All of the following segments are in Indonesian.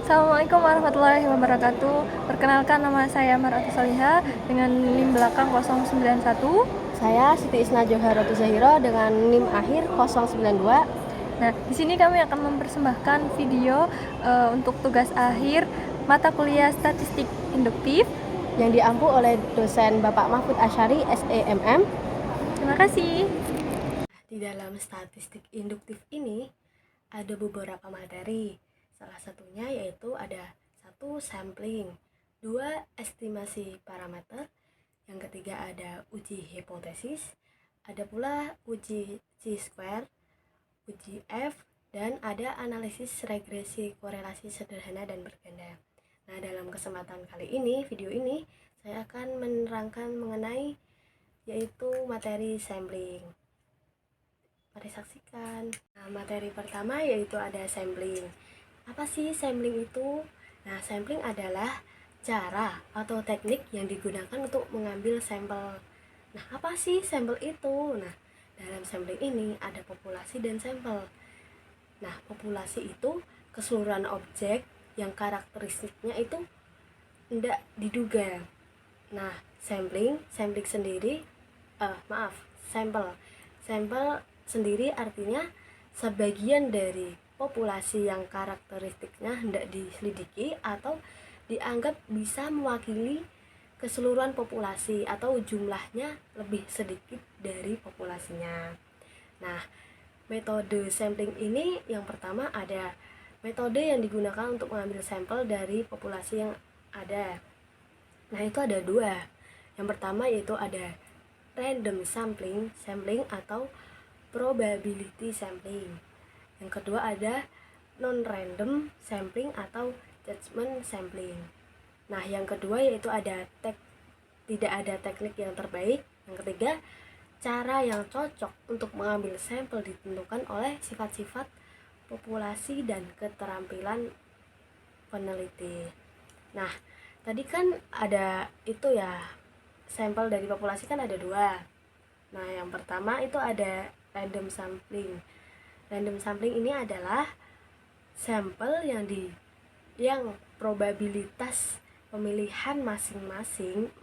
Assalamualaikum warahmatullahi wabarakatuh. Perkenalkan, nama saya Maratu Soliha dengan NIM belakang 091. Saya Siti Isna Joharatul Zahiro dengan NIM akhir 092. Nah, di sini kami akan mempersembahkan video untuk tugas akhir mata kuliah statistik induktif yang diampu oleh dosen Bapak Mahfud Asyari SEMM. Terima kasih. Di dalam statistik induktif ini ada beberapa materi. Salah satunya yaitu ada 1. Sampling, 2. Estimasi parameter, yang ketiga ada uji hipotesis, ada pula uji chi-square, uji F, dan ada analisis regresi korelasi sederhana dan berganda. Nah, dalam kesempatan kali ini, video ini, saya akan menerangkan mengenai yaitu materi sampling. Mari saksikan. Nah, materi pertama yaitu ada sampling. Apa sih sampling itu? Nah, sampling adalah cara atau teknik yang digunakan untuk mengambil sampel. Nah, apa sih sampel itu? Nah, dalam sampling ini ada populasi dan sampel. Nah, populasi itu keseluruhan objek yang karakteristiknya itu tidak diduga. Nah, sampling sendiri, sampel sendiri artinya sebagian dari populasi yang karakteristiknya hendak diselidiki atau dianggap bisa mewakili keseluruhan populasi atau jumlahnya lebih sedikit dari populasinya. Nah, metode sampling ini yang pertama ada metode yang digunakan untuk mengambil sampel dari populasi yang ada. Nah, itu ada dua. Yang pertama yaitu ada random sampling atau probability sampling. Yang kedua ada non-random sampling atau judgment sampling. Nah, yang kedua yaitu ada tidak ada teknik yang terbaik. Yang ketiga, cara yang cocok untuk mengambil sampel ditentukan oleh sifat-sifat populasi dan keterampilan peneliti. Nah, tadi kan ada itu ya, sampel dari populasi kan ada dua. Nah, yang pertama itu ada random sampling. Random sampling ini adalah sampel yang probabilitas pemilihan masing-masing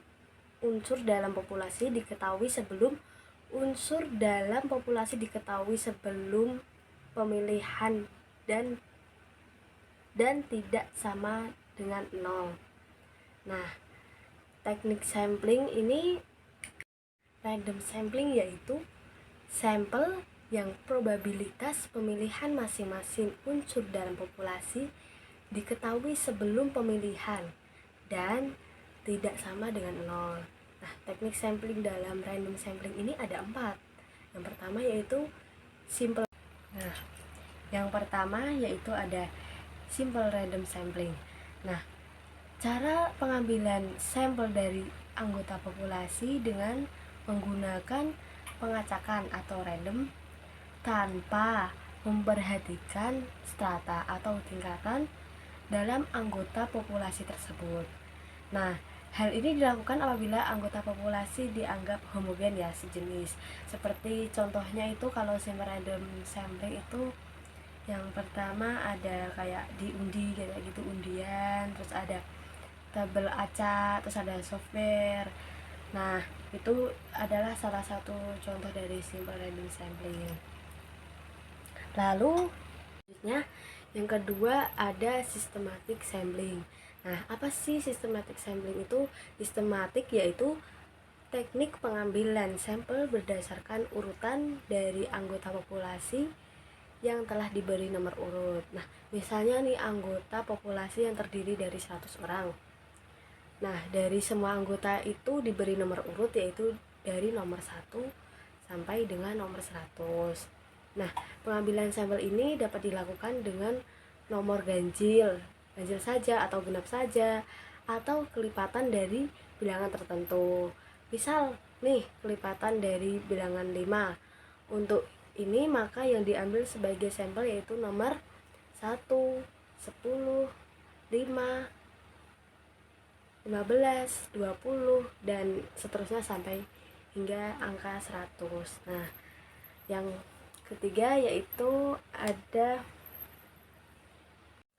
unsur dalam populasi diketahui sebelum pemilihan dan tidak sama dengan 0. Nah, teknik sampling ini random sampling yaitu sampel yang probabilitas pemilihan masing-masing unsur dalam populasi diketahui sebelum pemilihan dan tidak sama dengan 0. Nah, teknik sampling dalam random sampling ini ada 4. Yang pertama yaitu simple. Nah, yang pertama yaitu ada simple random sampling. Nah, cara pengambilan sampel dari anggota populasi dengan menggunakan pengacakan atau random tanpa memperhatikan strata atau tingkatan dalam anggota populasi tersebut. Nah, hal ini dilakukan apabila anggota populasi dianggap homogen ya, sejenis. Seperti contohnya itu kalau simple random sampling itu yang pertama ada kayak diundi kayak gitu, undian, terus ada tabel acak, terus ada software. Nah, itu adalah salah satu contoh dari simple random sampling. Lalu selanjutnya yang kedua ada systematic sampling. Nah, apa sih systematic sampling itu? Sistematik yaitu teknik pengambilan sampel berdasarkan urutan dari anggota populasi yang telah diberi nomor urut. Nah, misalnya nih anggota populasi yang terdiri dari 100 orang. Nah, dari semua anggota itu diberi nomor urut yaitu dari nomor 1 sampai dengan nomor 100. Nah, pengambilan sampel ini dapat dilakukan dengan nomor ganjil saja atau genap saja, atau kelipatan dari bilangan tertentu. Misal nih, kelipatan dari bilangan 5. Untuk ini maka yang diambil sebagai sampel yaitu nomor 1, 10, 5, 15, 20, dan seterusnya sampai hingga angka 100. Nah, yang ketiga yaitu ada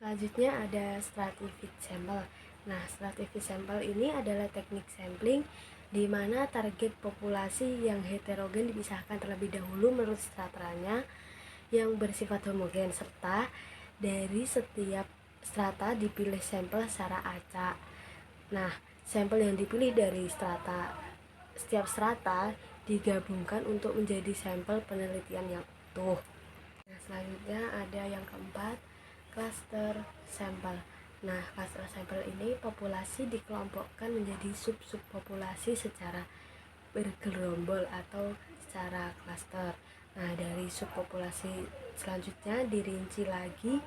Selanjutnya ada stratified sample. Nah, stratified sample ini adalah teknik sampling di mana target populasi yang heterogen dipisahkan terlebih dahulu menurut stratanya yang bersifat homogen, serta dari setiap strata dipilih sampel secara acak. Nah, sampel yang dipilih dari setiap strata digabungkan untuk menjadi sampel penelitian yang utuh. Nah, selanjutnya ada yang keempat, cluster sampel. Nah, cluster sampel ini populasi dikelompokkan menjadi sub-sub populasi secara bergerombol atau secara cluster. Nah, dari subpopulasi selanjutnya dirinci lagi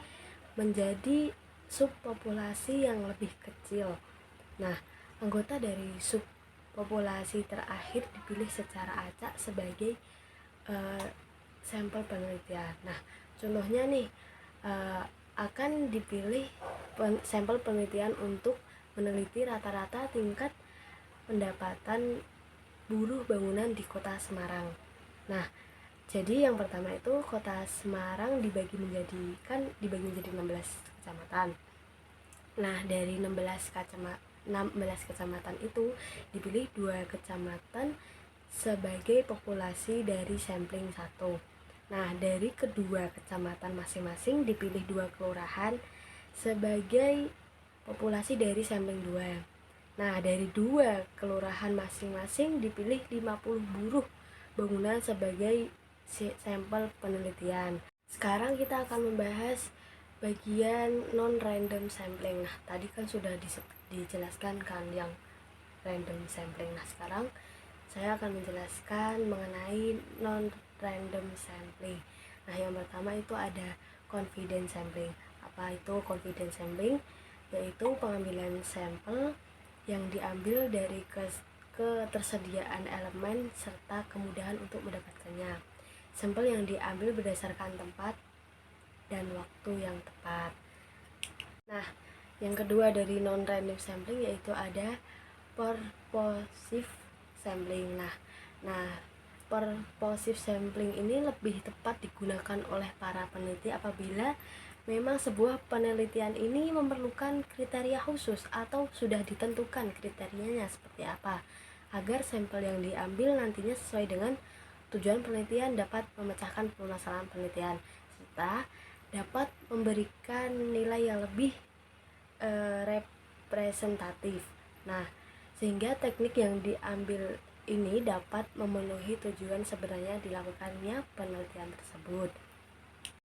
menjadi subpopulasi yang lebih kecil. Nah, anggota dari subpopulasi terakhir dipilih secara acak sebagai sampel penelitian. Nah, contohnya nih akan dipilih sampel penelitian untuk meneliti rata-rata tingkat pendapatan buruh bangunan di kota Semarang. Nah, jadi yang pertama itu kota Semarang dibagi menjadi 16 kecamatan. Nah, dari 16 kecamatan itu dipilih 2 kecamatan sebagai populasi dari sampling 1. Nah, dari kedua kecamatan masing-masing dipilih 2 kelurahan sebagai populasi dari sampling 2. Nah, dari 2 kelurahan masing-masing dipilih 50 buruh bangunan sebagai sampel penelitian. Sekarang kita akan membahas bagian non-random sampling. Nah, tadi kan sudah dijelaskan kan yang random sampling. Nah, sekarang saya akan menjelaskan mengenai non-random sampling. Nah, yang pertama itu ada confidence sampling. Apa itu confidence sampling? Yaitu pengambilan sampel yang diambil dari ketersediaan elemen serta kemudahan untuk mendapatkannya. Sampel yang diambil berdasarkan tempat dan waktu yang tepat. Nah, yang kedua dari non-random sampling yaitu ada purposive sampling. Nah, purposive sampling ini lebih tepat digunakan oleh para peneliti apabila memang sebuah penelitian ini memerlukan kriteria khusus atau sudah ditentukan kriterianya seperti apa agar sampel yang diambil nantinya sesuai dengan tujuan penelitian, dapat memecahkan permasalahan penelitian serta dapat memberikan nilai yang lebih representatif. Nah, sehingga teknik yang diambil ini dapat memenuhi tujuan sebenarnya dilakukannya penelitian tersebut.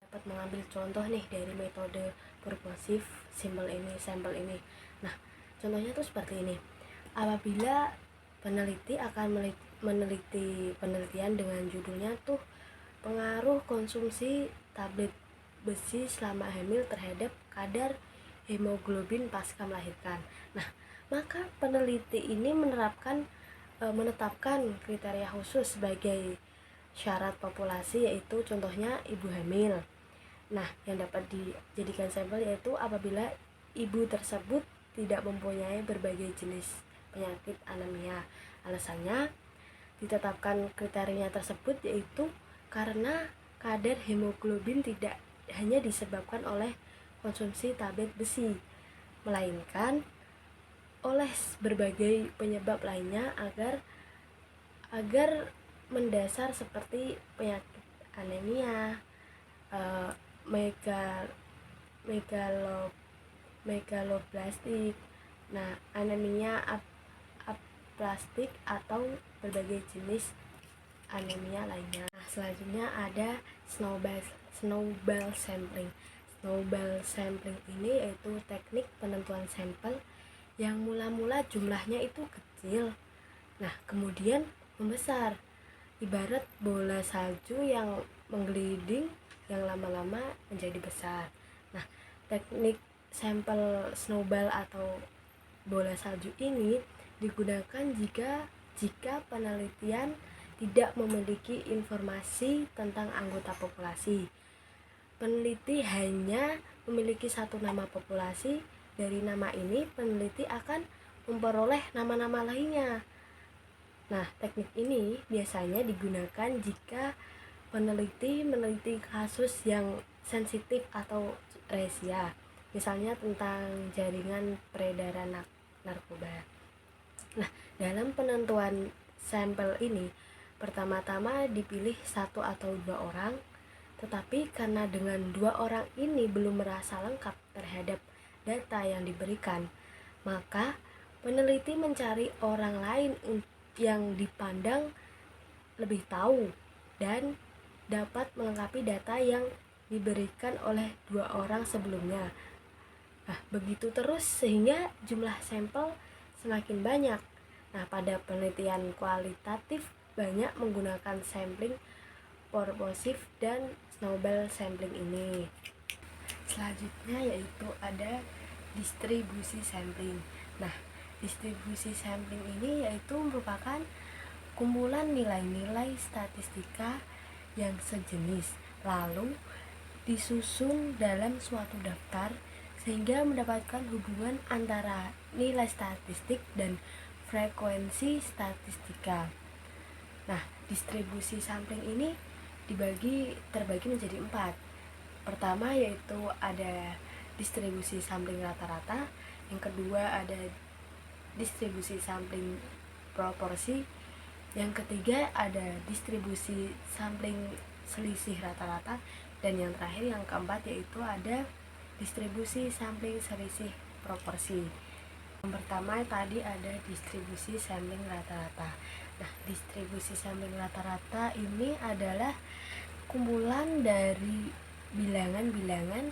Dapat mengambil contoh nih dari metode purposive sampel ini. Nah, contohnya tuh seperti ini. Apabila peneliti akan meneliti penelitian dengan judulnya tuh pengaruh konsumsi tablet besi selama hamil terhadap kadar hemoglobin pasca melahirkan. Nah, maka peneliti ini menetapkan kriteria khusus sebagai syarat populasi, yaitu contohnya ibu hamil. Nah, yang dapat dijadikan sampel yaitu apabila ibu tersebut tidak mempunyai berbagai jenis penyakit anemia. Alasannya ditetapkan kriteria tersebut yaitu karena kadar hemoglobin tidak hanya disebabkan oleh konsumsi tablet besi, melainkan oleh berbagai penyebab lainnya agar mendasar seperti penyakit anemia, megaloblastik, nah anemia aplastik atau berbagai jenis anemia lainnya. Nah, selanjutnya ada snowball sampling. Snowball sampling ini yaitu teknik penentuan sampel yang mula-mula jumlahnya itu kecil, nah kemudian membesar, ibarat bola salju yang menggelinding yang lama-lama menjadi besar. Nah, teknik sampel snowball atau bola salju ini digunakan jika penelitian tidak memiliki informasi tentang anggota populasi. Peneliti hanya memiliki satu nama populasi. Dari nama ini peneliti akan memperoleh nama-nama lainnya. Nah, teknik ini biasanya digunakan jika peneliti meneliti kasus yang sensitif atau rahasia. misalnya tentang jaringan peredaran narkoba. Nah, dalam penentuan sampel ini, pertama-tama dipilih 1 atau 2 orang, tetapi karena dengan 2 orang ini belum merasa lengkap terhadap data yang diberikan, maka peneliti mencari orang lain yang dipandang lebih tahu dan dapat melengkapi data yang diberikan oleh 2 orang sebelumnya. Nah, begitu terus sehingga jumlah sampel semakin banyak. Nah, pada penelitian kualitatif banyak menggunakan sampling purposive dan snowball sampling ini. Selanjutnya yaitu ada distribusi sampling. Nah, distribusi sampling ini yaitu merupakan kumpulan nilai-nilai statistika yang sejenis lalu disusun dalam suatu daftar sehingga mendapatkan hubungan antara nilai statistik dan frekuensi statistika. Nah, distribusi sampling ini terbagi menjadi 4. Pertama yaitu ada distribusi sampling rata-rata, yang kedua ada distribusi sampling proporsi, yang ketiga ada distribusi sampling selisih rata-rata, dan yang terakhir yang keempat yaitu ada distribusi sampling selisih proporsi. Yang pertama tadi ada distribusi sampling rata-rata. Nah, distribusi sampling rata-rata ini adalah kumpulan dari bilangan-bilangan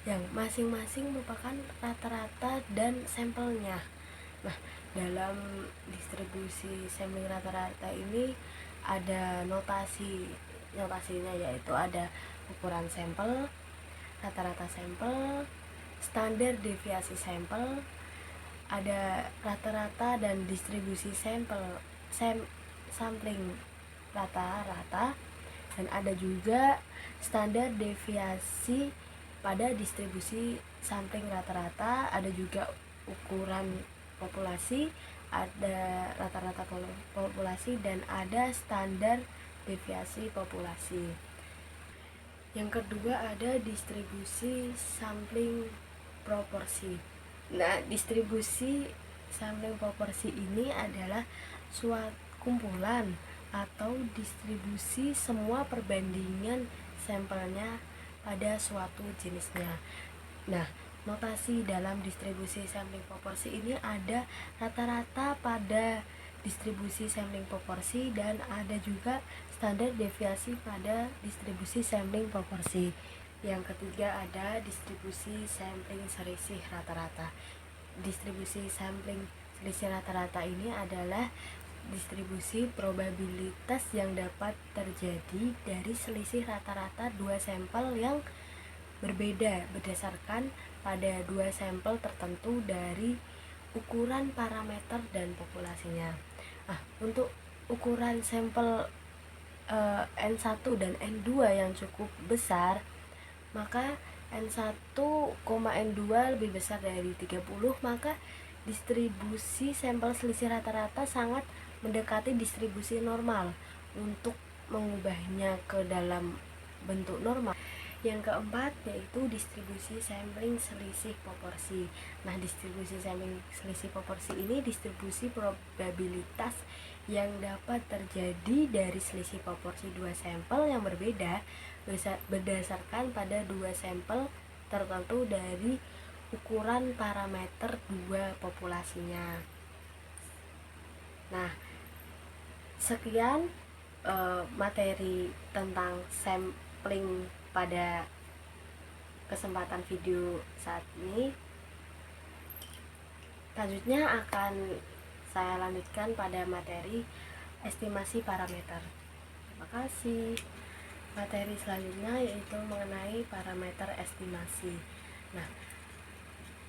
yang masing-masing merupakan rata-rata dan sampelnya. Nah, dalam distribusi sampling rata-rata ini ada notasinya yaitu ada ukuran sampel, rata-rata sampel, standar deviasi sampel, ada rata-rata dan distribusi sampling rata-rata, dan ada juga standar deviasi pada distribusi sampling rata-rata, ada juga ukuran populasi, ada rata-rata populasi, dan ada standar deviasi populasi. Yang kedua ada distribusi sampling proporsi. Nah, distribusi sampling proporsi ini adalah suatu kumpulan atau distribusi semua perbandingan sampelnya pada suatu jenisnya. Nah, notasi dalam distribusi sampling proporsi ini ada rata-rata pada distribusi sampling proporsi dan ada juga standar deviasi pada distribusi sampling proporsi. Yang ketiga ada distribusi sampling selisih rata-rata. Distribusi sampling selisih rata-rata ini adalah distribusi probabilitas yang dapat terjadi dari selisih rata-rata 2 sampel yang berbeda berdasarkan pada 2 sampel tertentu dari ukuran parameter dan populasinya. Nah, untuk ukuran sampel N1 dan N2 yang cukup besar, maka N1, N2 lebih besar dari 30, maka distribusi sampel selisih rata-rata sangat mendekati distribusi normal untuk mengubahnya ke dalam bentuk normal. Yang keempat yaitu distribusi sampling selisih proporsi. Nah, distribusi sampling selisih proporsi ini distribusi probabilitas yang dapat terjadi dari selisih proporsi 2 sampel yang berbeda berdasarkan pada 2 sampel tertentu dari ukuran parameter 2 populasinya. Nah, sekian materi tentang sampling pada kesempatan video saat ini. Selanjutnya akan saya lanjutkan pada materi estimasi parameter. Terima kasih. Materi selanjutnya yaitu mengenai parameter estimasi. Nah,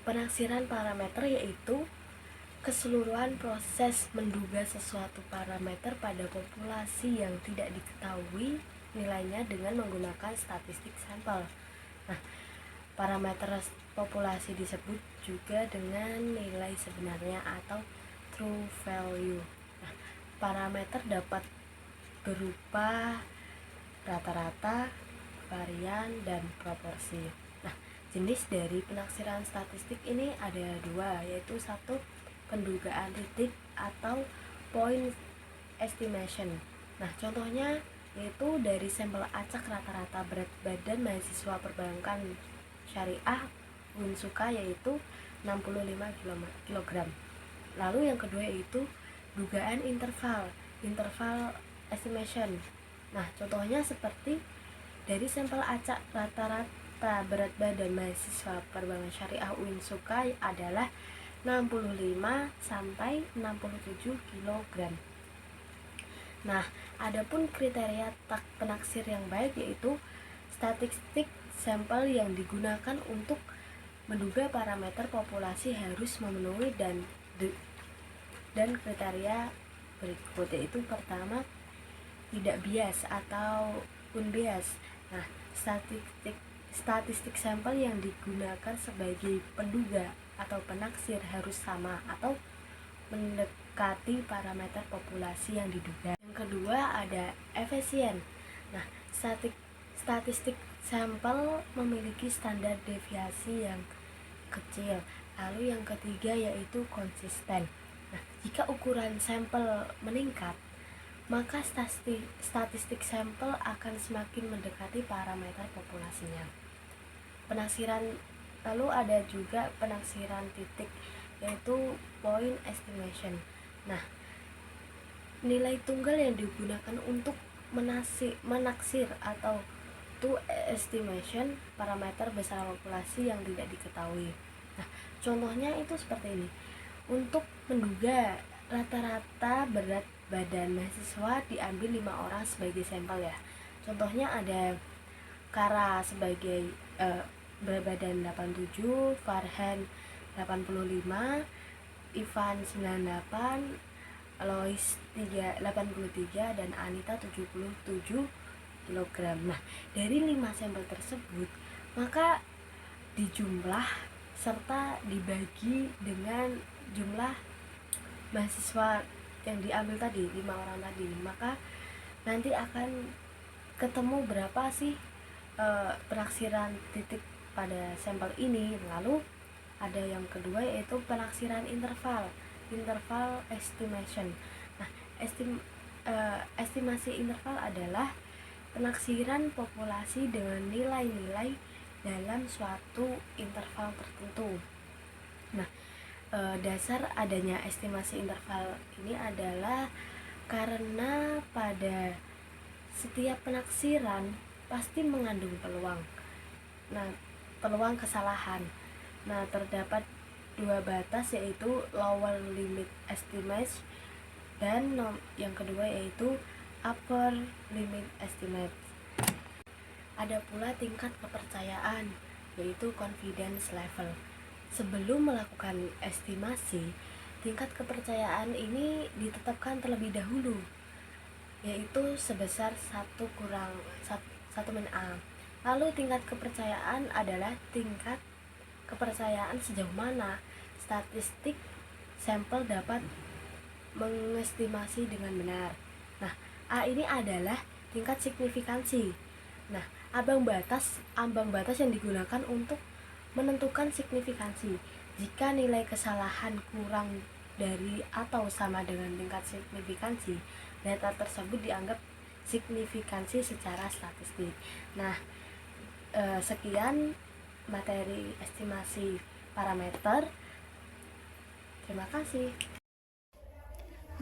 penaksiran parameter yaitu keseluruhan proses menduga sesuatu parameter pada populasi yang tidak diketahui nilainya dengan menggunakan statistik sampel. Nah, parameter populasi disebut juga dengan nilai sebenarnya atau true value. Nah, parameter dapat berupa rata-rata, varian, dan proporsi. Nah, Jenis dari penaksiran statistik ini ada dua, yaitu satu pendugaan titik atau point estimation. Nah, contohnya yaitu dari sampel acak rata-rata berat badan mahasiswa perbankan syariah Unsuka yaitu 65 kg. Lalu yang kedua yaitu dugaan interval estimation. Nah, contohnya seperti dari sampel acak rata-rata berat badan mahasiswa perbankan syariah Unsuka adalah 65 sampai 67 kg. Nah, adapun kriteria penaksir yang baik yaitu statistik sampel yang digunakan untuk menduga parameter populasi harus memenuhi dan kriteria berikut, yaitu pertama tidak bias atau unbias. Nah, statistik sampel yang digunakan sebagai penduga atau penaksir harus sama atau mendekati parameter populasi yang diduga. Yang kedua ada efisien. Nah, statistik sampel memiliki standar deviasi yang kecil. Lalu yang ketiga yaitu konsisten. Nah, jika ukuran sampel meningkat, maka statistik sampel akan semakin mendekati parameter populasinya. Lalu ada juga penaksiran titik yaitu point estimation. Nah, nilai tunggal yang digunakan untuk menaksir atau to estimation parameter besar populasi yang tidak diketahui. Nah, contohnya itu seperti ini. Untuk menduga rata-rata berat badan mahasiswa diambil 5 orang sebagai sampel ya. Contohnya ada Kara sebagai berat badan 87, Farhan 85, Ivan 98, Lois 83 dan Anita 77 kg. Nah, dari 5 sampel tersebut maka dijumlah serta dibagi dengan jumlah mahasiswa yang diambil tadi 5 orang tadi, maka nanti akan ketemu berapa sih penaksiran titik pada sampel ini. Lalu ada yang kedua yaitu penaksiran interval estimation. Nah, estimasi interval adalah penaksiran populasi dengan nilai-nilai dalam suatu interval tertentu. Nah, dasar adanya estimasi interval ini adalah karena pada setiap penaksiran pasti mengandung peluang kesalahan. Nah, terdapat dua batas yaitu lower limit estimate dan yang kedua yaitu upper limit estimate. Ada pula tingkat kepercayaan yaitu confidence level. Sebelum melakukan estimasi, tingkat kepercayaan ini ditetapkan terlebih dahulu yaitu sebesar 1/A. Lalu tingkat kepercayaan adalah tingkat kepercayaan sejauh mana statistik sampel dapat mengestimasi dengan benar. Nah, A ini adalah tingkat signifikansi. Nah, ambang batas yang digunakan untuk menentukan signifikansi. Jika nilai kesalahan kurang dari atau sama dengan tingkat signifikansi, data tersebut dianggap signifikansi secara statistik. Nah, sekian materi estimasi parameter. Terima kasih.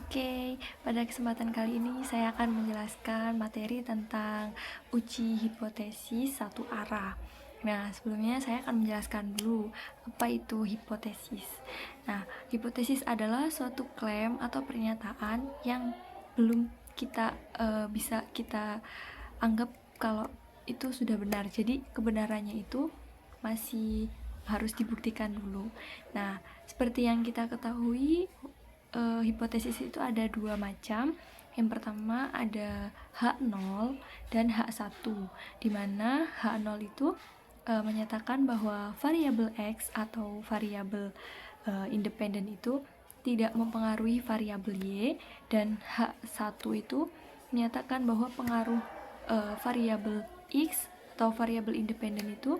Oke, pada kesempatan kali ini saya akan menjelaskan materi tentang uji hipotesis satu arah. Nah, sebelumnya saya akan menjelaskan dulu apa itu hipotesis. Nah, hipotesis adalah suatu klaim atau pernyataan yang belum bisa kita anggap kalau itu sudah benar. Jadi kebenarannya itu masih harus dibuktikan dulu. Nah, seperti yang kita ketahui, hipotesis itu ada dua macam. Yang pertama ada H0 dan H1, di mana H0 itu menyatakan bahwa variabel X atau variabel independen itu tidak mempengaruhi variabel Y, dan H1 itu menyatakan bahwa pengaruh variabel X atau variabel independen itu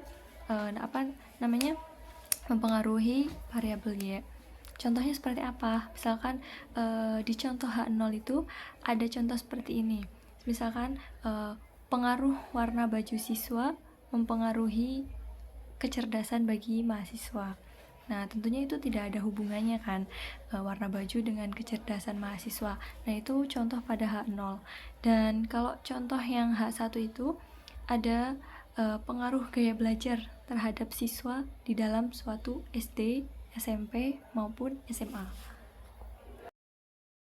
apa namanya, mempengaruhi variabel Y. Contohnya seperti apa? Misalkan di contoh H0 itu ada contoh seperti ini. Misalkan pengaruh warna baju siswa mempengaruhi kecerdasan bagi mahasiswa. Nah, tentunya itu tidak ada hubungannya kan, warna baju dengan kecerdasan mahasiswa. Nah, itu contoh pada H0. Dan kalau contoh yang H1 itu ada pengaruh gaya belajar terhadap siswa di dalam suatu SD, SMP, maupun SMA.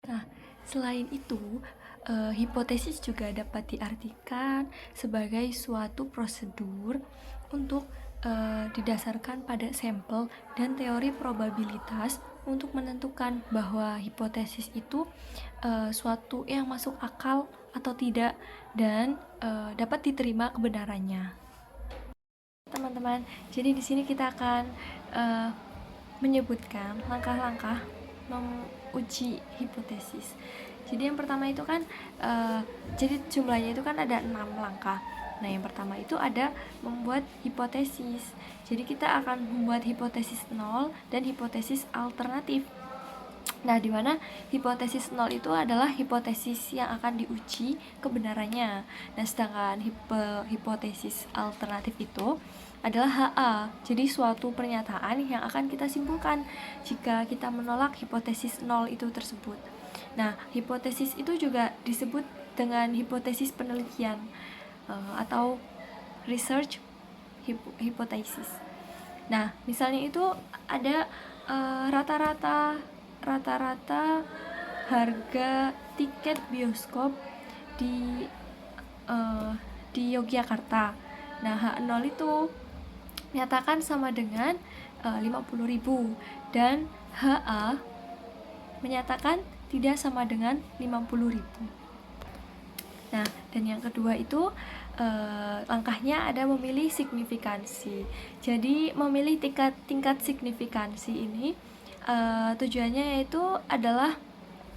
Nah, selain itu, hipotesis juga dapat diartikan sebagai suatu prosedur untuk didasarkan pada sampel dan teori probabilitas untuk menentukan bahwa hipotesis itu suatu yang masuk akal atau tidak dan dapat diterima kebenarannya. Teman-teman, jadi di sini kita akan menyebutkan langkah-langkah menguji hipotesis. Jadi yang pertama itu kan jadi jumlahnya itu kan ada 6 langkah. Nah, yang pertama itu ada membuat hipotesis. Jadi kita akan membuat hipotesis 0 dan hipotesis alternatif. Nah, di mana hipotesis 0 itu adalah hipotesis yang akan diuji kebenarannya. Nah, sedangkan hipotesis alternatif itu adalah HA. Jadi suatu pernyataan yang akan kita simpulkan jika kita menolak hipotesis 0 itu tersebut. Nah, hipotesis itu juga disebut dengan hipotesis penelitian atau research hypothesis. Nah, misalnya itu ada rata-rata harga tiket bioskop di Yogyakarta. Nah, H0 itu menyatakan sama dengan 50.000 dan HA menyatakan tidak sama dengan 50.000. Nah, dan yang kedua itu langkahnya ada memilih signifikansi. Jadi memilih tingkat signifikansi ini tujuannya yaitu adalah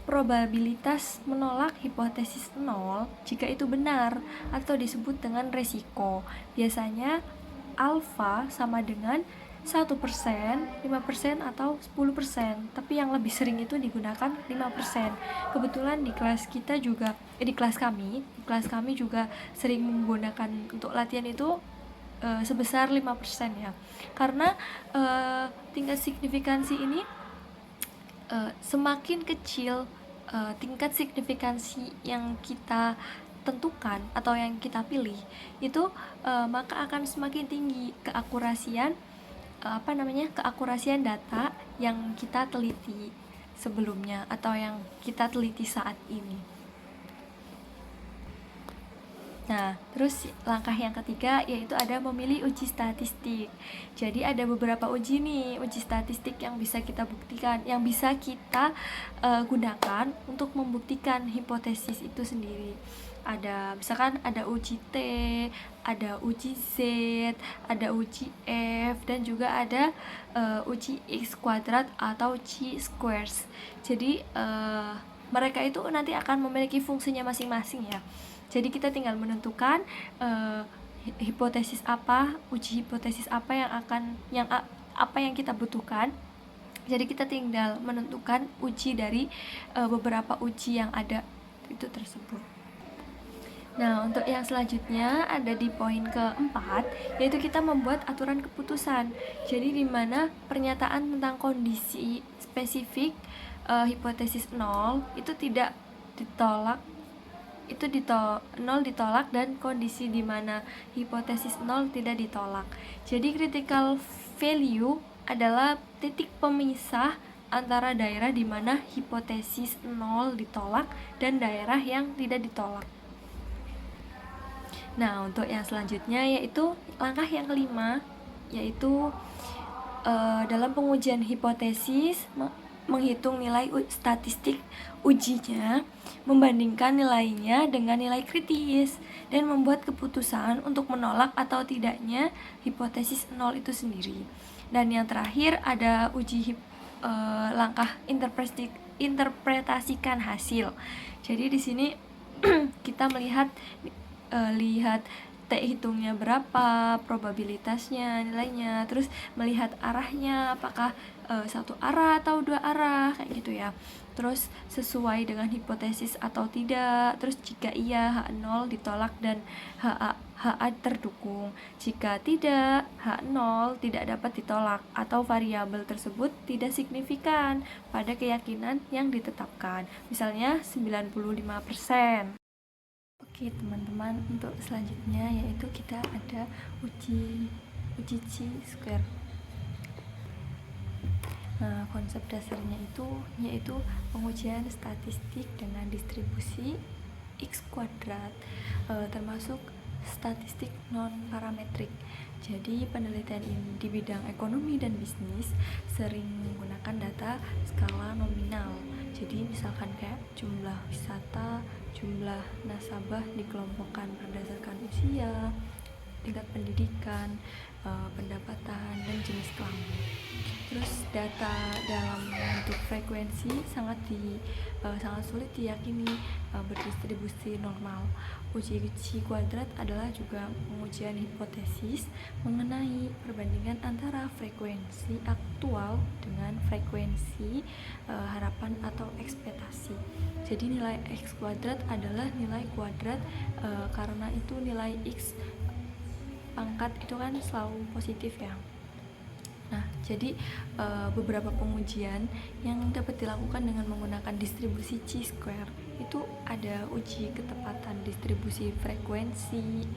probabilitas menolak hipotesis 0 jika itu benar atau disebut dengan resiko. Biasanya alfa sama dengan 1%, 5% atau 10%, tapi yang lebih sering itu digunakan 5%. Kebetulan di kelas kita juga di kelas kami juga sering menggunakan untuk latihan itu sebesar 5% ya. Karena tingkat signifikansi ini semakin kecil tingkat signifikansi yang kita tentukan atau yang kita pilih itu maka akan semakin tinggi keakurasian keakurasian data yang kita teliti sebelumnya atau yang kita teliti saat ini. Nah, terus langkah yang ketiga yaitu ada memilih uji statistik. Jadi ada beberapa uji statistik yang bisa kita buktikan, yang bisa kita gunakan untuk membuktikan hipotesis itu sendiri. Ada misalkan ada uji T, ada uji Z, ada uji F, dan juga ada uji X kuadrat atau chi squares. Jadi mereka itu nanti akan memiliki fungsinya masing-masing ya. Jadi kita tinggal menentukan hipotesis apa, uji hipotesis apa yang kita butuhkan. Jadi kita tinggal menentukan uji dari beberapa uji yang ada itu tersebut. Nah, untuk yang selanjutnya ada di poin keempat, yaitu kita membuat aturan keputusan. Jadi di mana pernyataan tentang kondisi spesifik hipotesis 0 itu tidak ditolak, itu 0 ditolak, dan kondisi di mana hipotesis 0 tidak ditolak. Jadi critical value adalah titik pemisah antara daerah di mana hipotesis 0 ditolak dan daerah yang tidak ditolak. Nah, untuk yang selanjutnya yaitu langkah yang kelima, yaitu dalam pengujian hipotesis menghitung nilai statistik ujinya, membandingkan nilainya dengan nilai kritis, dan membuat keputusan untuk menolak atau tidaknya hipotesis 0 itu sendiri. Dan yang terakhir ada uji langkah interpretasikan hasil. Jadi di sini kita lihat hitungnya berapa, probabilitasnya, nilainya, terus melihat arahnya apakah satu arah atau dua arah kayak gitu ya. Terus sesuai dengan hipotesis atau tidak. Terus jika iya, H0 ditolak dan HA terdukung. Jika tidak, H0 tidak dapat ditolak atau variabel tersebut tidak signifikan pada keyakinan yang ditetapkan. Misalnya 95%. Oke teman-teman, untuk selanjutnya yaitu kita ada uji chi-square. Nah, konsep dasarnya itu yaitu pengujian statistik dengan distribusi X kuadrat, termasuk statistik non-parametrik. Jadi penelitian ini di bidang ekonomi dan bisnis sering menggunakan data skala nominal. Jadi misalkan kayak jumlah wisata, jumlah nasabah dikelompokkan berdasarkan usia, tingkat pendidikan, pendapatan, dan jenis kelamin. Terus data dalam bentuk frekuensi sangat sulit diyakini berdistribusi normal. Uji kuadrat adalah juga pengujian hipotesis mengenai perbandingan antara frekuensi aktual dengan frekuensi harapan atau ekspektasi. Jadi nilai X kuadrat adalah nilai kuadrat karena itu nilai X pangkat itu kan selalu positif ya. Nah, jadi beberapa pengujian yang dapat dilakukan dengan menggunakan distribusi chi-square itu ada uji ketepatan distribusi frekuensi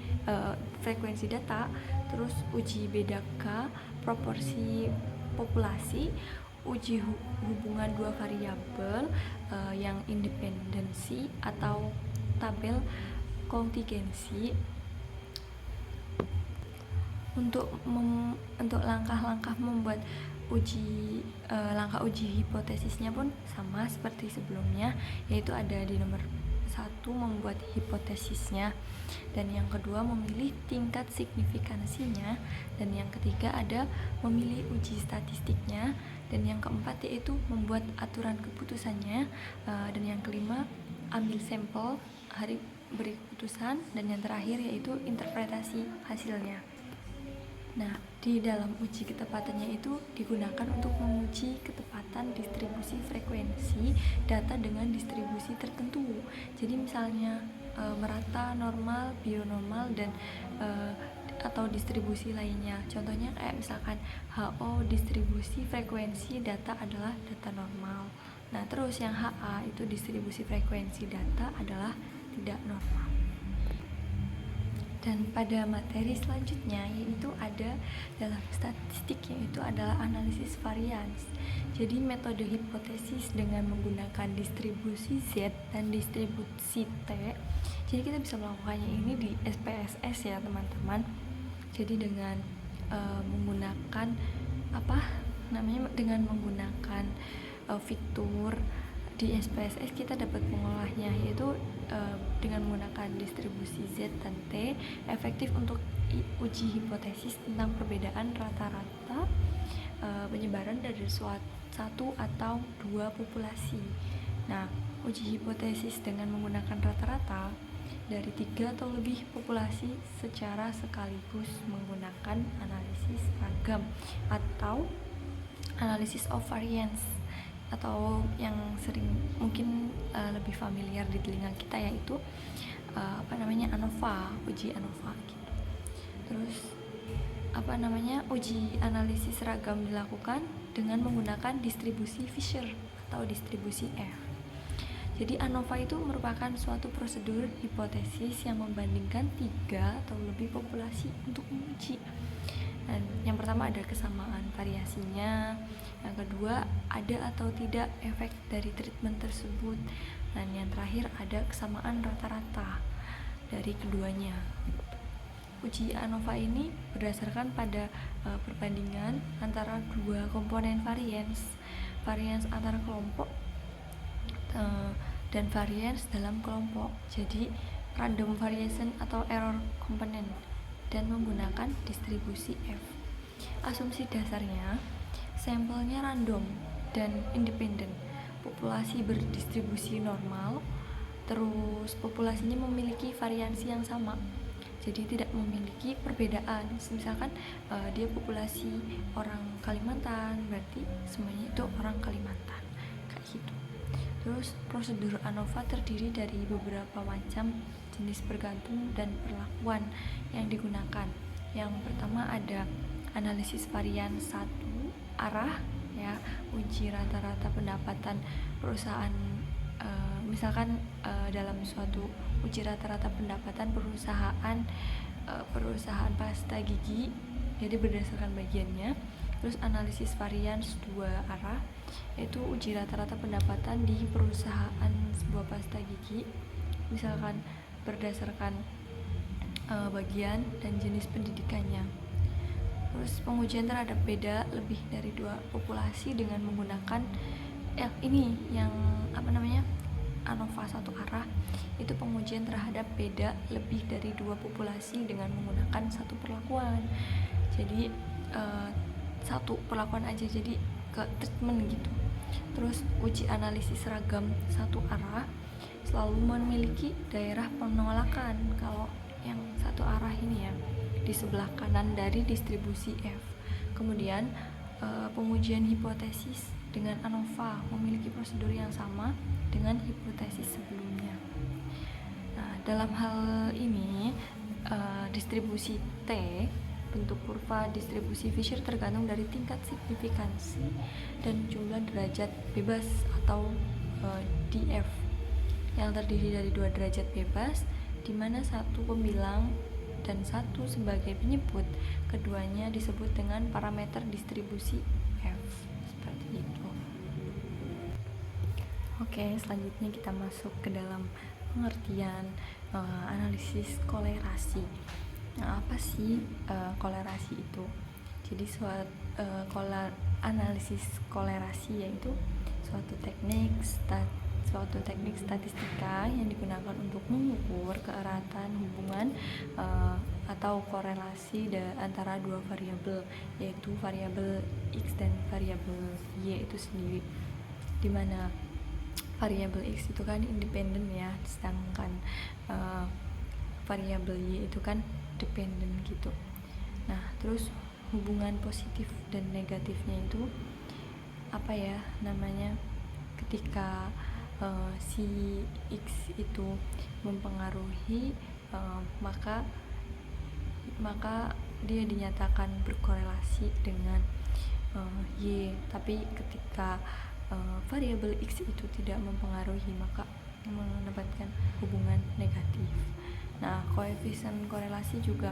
data, terus uji beda K, proporsi populasi, uji hubungan dua variabel yang independensi atau tabel kontingensi. Untuk langkah-langkah membuat langkah uji hipotesisnya pun sama seperti sebelumnya, yaitu ada di nomor 1 membuat hipotesisnya, dan yang kedua memilih tingkat signifikansinya, dan yang ketiga ada memilih uji statistiknya, dan yang keempat yaitu membuat aturan keputusannya, dan yang kelima ambil sampel, beri keputusan, dan yang terakhir yaitu interpretasi hasilnya. Nah, di dalam uji ketepatannya itu digunakan untuk menguji ketepatan distribusi frekuensi data dengan distribusi tertentu. Jadi misalnya merata, normal, bionormal, dan atau distribusi lainnya. Contohnya kayak misalkan HO distribusi frekuensi data adalah data normal. Nah, terus yang HA itu distribusi frekuensi data adalah tidak normal. Dan pada materi selanjutnya yaitu ada dalam statistik, yaitu adalah analisis varians. Jadi metode hipotesis dengan menggunakan distribusi Z dan distribusi T. Jadi kita bisa melakukannya ini di SPSS ya teman-teman. Jadi dengan menggunakan dengan menggunakan fitur di SPSS kita dapat mengolahnya, yaitu dengan menggunakan distribusi Z dan T efektif untuk uji hipotesis tentang perbedaan rata-rata penyebaran dari satu atau dua populasi. Nah, uji hipotesis dengan menggunakan rata-rata dari 3 atau lebih populasi secara sekaligus menggunakan analisis ragam atau analysis of variance, atau yang sering mungkin lebih familiar di telinga kita yaitu ANOVA, uji ANOVA gitu. Terus uji analisis ragam dilakukan dengan menggunakan distribusi Fisher atau distribusi F. Jadi ANOVA itu merupakan suatu prosedur hipotesis yang membandingkan 3 atau lebih populasi untuk menguji. Dan yang pertama ada kesamaan variasinya, yang kedua ada atau tidak efek dari treatment tersebut, dan yang terakhir ada kesamaan rata-rata dari keduanya. Uji ANOVA ini berdasarkan pada perbandingan antara dua komponen varians antar kelompok dan varians dalam kelompok. Jadi random variation atau error component, dan menggunakan distribusi F. Asumsi dasarnya, sampelnya random dan independen, populasi berdistribusi normal, terus populasinya memiliki variansi yang sama. jadi tidak memiliki perbedaan. Misalkan dia populasi orang Kalimantan, berarti semuanya itu orang Kalimantan, kayak gitu. Terus prosedur ANOVA terdiri dari beberapa macam jenis bergantung dan perlakuan yang digunakan. Yang pertama ada analisis varian satu arah, ya, uji rata-rata pendapatan perusahaan. Misalkan dalam suatu uji rata-rata pendapatan perusahaan pasta gigi, jadi berdasarkan bagiannya. Terus analisis varian dua arah, yaitu uji rata-rata pendapatan di perusahaan sebuah pasta gigi, misalkan berdasarkan bagian dan jenis pendidikannya. Terus pengujian terhadap beda lebih dari dua populasi dengan menggunakan ANOVA satu arah, itu pengujian terhadap beda lebih dari dua populasi dengan menggunakan satu perlakuan. Jadi satu perlakuan aja, jadi ke treatment gitu. Terus uji analisis seragam satu arah selalu memiliki daerah penolakan kalau yang satu arah ini ya, di sebelah kanan dari distribusi F. Kemudian pengujian hipotesis dengan ANOVA memiliki prosedur yang sama dengan hipotesis sebelumnya. Nah, dalam hal ini distribusi T, bentuk kurva distribusi Fisher tergantung dari tingkat signifikansi dan jumlah derajat bebas atau DF yang terdiri dari dua derajat bebas, di mana satu pembilang dan satu sebagai penyebut. Keduanya disebut dengan parameter distribusi F. Seperti itu. Oke, selanjutnya kita masuk ke dalam pengertian analisis kolerasi. Nah, apa sih kolerasi itu? Jadi analisis kolerasi yaitu suatu teknik statistika yang digunakan untuk mengukur keeratan hubungan atau korelasi antara dua variabel, yaitu variabel X dan variabel Y itu sendiri, dimana variabel X itu kan independen ya, sedangkan variabel Y itu kan dependen gitu. Nah, terus hubungan positif dan negatifnya itu apa ya namanya, ketika si X itu mempengaruhi maka dia dinyatakan berkorelasi dengan Y. Tapi ketika variabel X itu tidak mempengaruhi, maka mendapatkan hubungan negatif. Nah, koefisien korelasi juga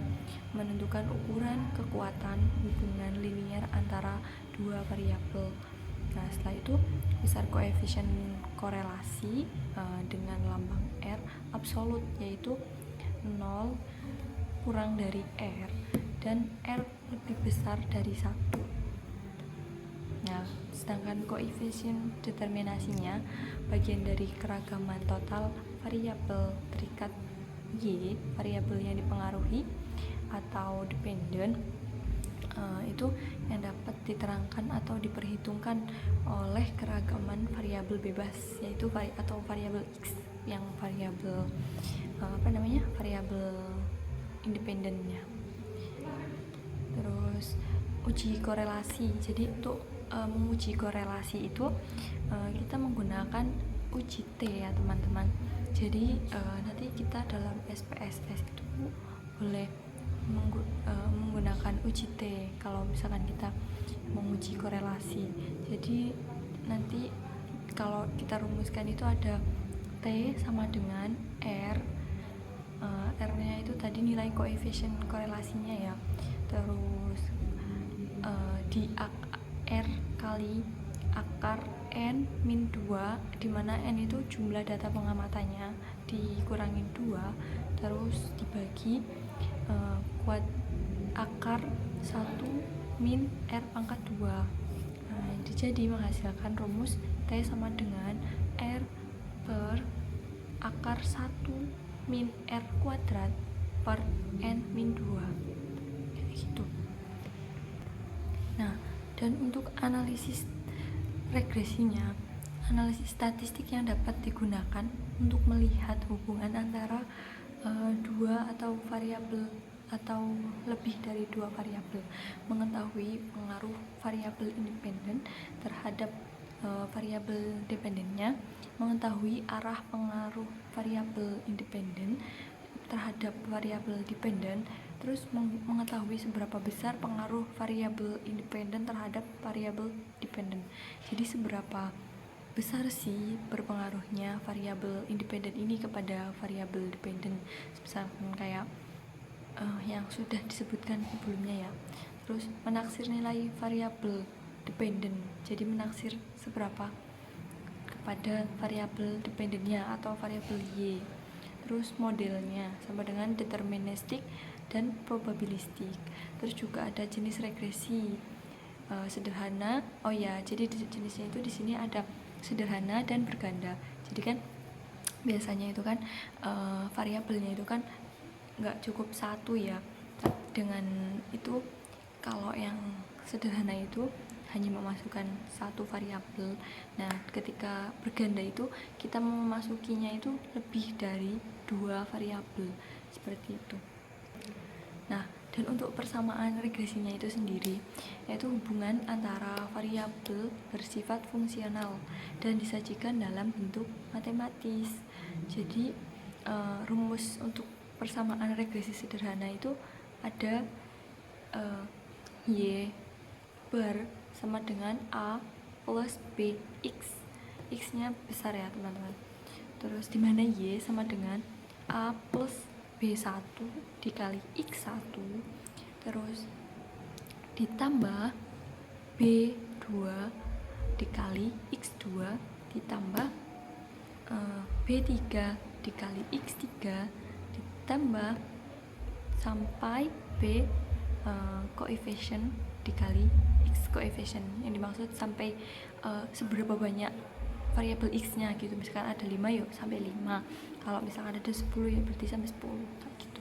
menentukan ukuran kekuatan hubungan linier antara dua variabel. Nah, setelah itu besar koefisien korelasi dengan lambang R absolut, yaitu 0 kurang dari R dan R lebih besar dari 1. Nah, sedangkan koefisien determinasinya bagian dari keragaman total variabel terikat Y, variabel yang dipengaruhi atau dependen, itu yang dapat diterangkan atau diperhitungkan oleh keragaman variabel bebas, yaitu atau variabel X yang variabel variabel independennya. Terus uji korelasi. Jadi untuk menguji korelasi itu kita menggunakan uji T ya teman-teman. Jadi nanti kita dalam SPSS itu boleh menggunakan uji T kalau misalkan kita menguji korelasi. Jadi nanti kalau kita rumuskan itu ada T sama dengan R. R-nya itu tadi nilai koefisien korelasinya ya. Terus di R kali akar N min 2, dimana N itu jumlah data pengamatannya dikurangin 2, terus dibagi kuat akar 1 min R pangkat 2. Nah, jadi menghasilkan rumus T sama dengan R per akar 1 min R kuadrat per N min 2 kayak gitu. Nah, dan untuk analisis regresinya, analisis statistik yang dapat digunakan untuk melihat hubungan antara dua atau variabel atau lebih dari dua variabel, mengetahui pengaruh variabel independen terhadap variabel dependennya, mengetahui arah pengaruh variabel independen terhadap variabel dependen, terus mengetahui seberapa besar pengaruh variabel independen terhadap variabel dependen. Jadi seberapa besar sih berpengaruhnya variabel independen ini kepada variabel dependen, misalkan kayak yang sudah disebutkan sebelumnya ya. Terus menaksir nilai variabel dependen, jadi menaksir seberapa kepada variabel dependennya atau variabel Y. Terus modelnya sama dengan deterministik dan probabilistik. Terus juga ada jenis regresi sederhana. Oh ya, jadi jenisnya itu di sini ada sederhana dan berganda. Jadi kan biasanya itu kan variabelnya itu kan nggak cukup satu ya. Dengan itu kalau yang sederhana itu hanya memasukkan satu variabel. Nah, ketika berganda itu kita memasukinya itu lebih dari dua variabel, seperti itu. Nah, dan untuk persamaan regresinya itu sendiri, yaitu hubungan antara variabel bersifat fungsional dan disajikan dalam bentuk matematis. Jadi rumus untuk persamaan regresi sederhana itu ada Y bar sama dengan A plus B X. X nya besar ya teman-teman. Terus dimana Y sama dengan A plus B1 dikali X1, terus ditambah B2 dikali X2 ditambah B3 dikali X3 ditambah sampai B coefficient dikali X coefficient. Yang dimaksud sampai seberapa banyak variabel X nya gitu. Misalkan ada 5 yuk sampai 5. Kalau misalkan ada 10 ya berarti sampai 10 gitu.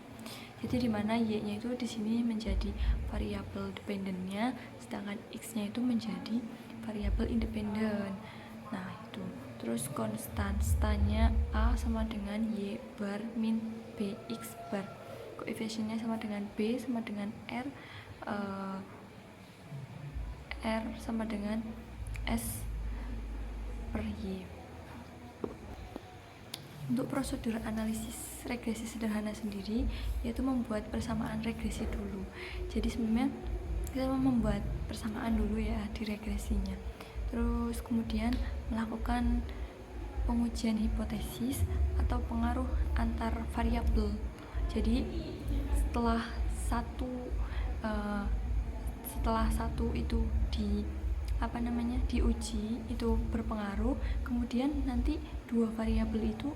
Jadi dimana Y nya itu di sini menjadi variabel dependennya, sedangkan X nya itu menjadi variabel independen. Nah itu. Terus konstannya A sama dengan Y bar min BX bar. Koefisiennya sama dengan B sama dengan R, R sama dengan S per Y. Untuk prosedur analisis regresi sederhana sendiri, yaitu membuat persamaan regresi dulu. Jadi sebenarnya kita membuat persamaan dulu ya di regresinya. Terus kemudian melakukan pengujian hipotesis atau pengaruh antar variabel. Jadi setelah satu itu diuji itu berpengaruh, kemudian nanti dua variabel itu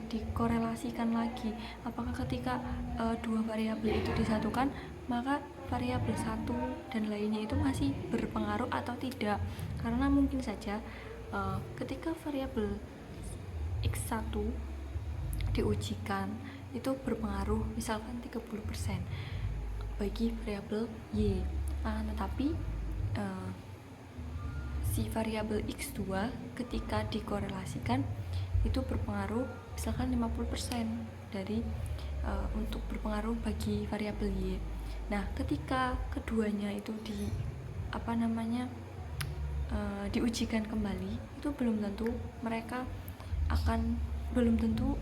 dikorelasikan lagi. Apakah ketika dua variabel itu disatukan, maka variabel satu dan lainnya itu masih berpengaruh atau tidak? Karena mungkin saja ketika variabel X1 diujikan itu berpengaruh misalkan 30% bagi variabel Y. Tetapi si variabel X2 ketika dikorelasikan itu berpengaruh misalkan 50% dari untuk berpengaruh bagi variabel Y. Nah, ketika keduanya itu diujikan kembali, itu belum tentu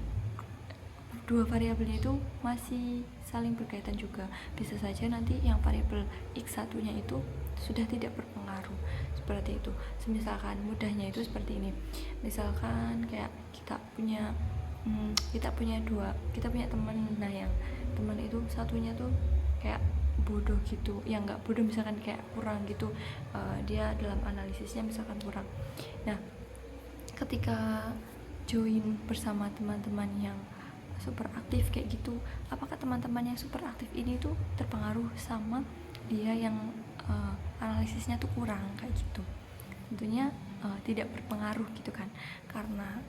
dua variabelnya itu masih saling berkaitan juga. Bisa saja nanti yang variabel X1 nya itu sudah tidak berpengaruh, seperti itu. Misalkan mudahnya itu seperti ini. Misalkan kayak kita punya teman. Nah, yang teman itu satunya tuh kayak bodoh gitu, yang nggak bodoh, misalkan kayak kurang gitu, dia dalam analisisnya misalkan kurang. Nah, ketika join bersama teman-teman yang super aktif kayak gitu, apakah teman-teman yang super aktif ini tuh terpengaruh sama dia yang analisisnya tuh kurang kayak gitu? Tentunya tidak berpengaruh gitu kan, karena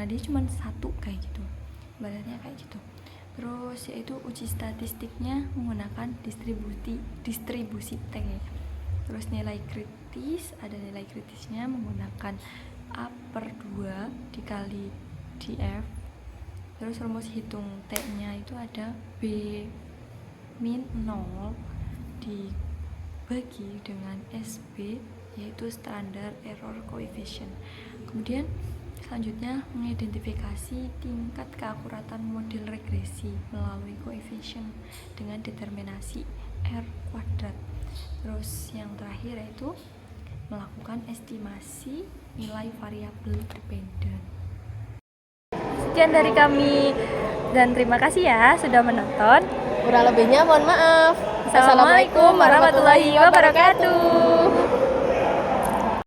dia cuma satu kayak gitu, badannya kayak gitu. Terus yaitu uji statistiknya menggunakan distribusi T. Terus nilai kritis, ada nilai kritisnya menggunakan A/2 dikali df. Terus rumus hitung T-nya itu ada B min 0 dibagi dengan SB, yaitu standard error coefficient. Kemudian selanjutnya mengidentifikasi tingkat keakuratan model regresi melalui koefisien dengan determinasi R kuadrat. Terus yang terakhir yaitu melakukan estimasi nilai variabel dependen. Sekian dari kami dan terima kasih ya sudah menonton. Kurang lebihnya mohon maaf. Assalamualaikum warahmatullahi wabarakatuh.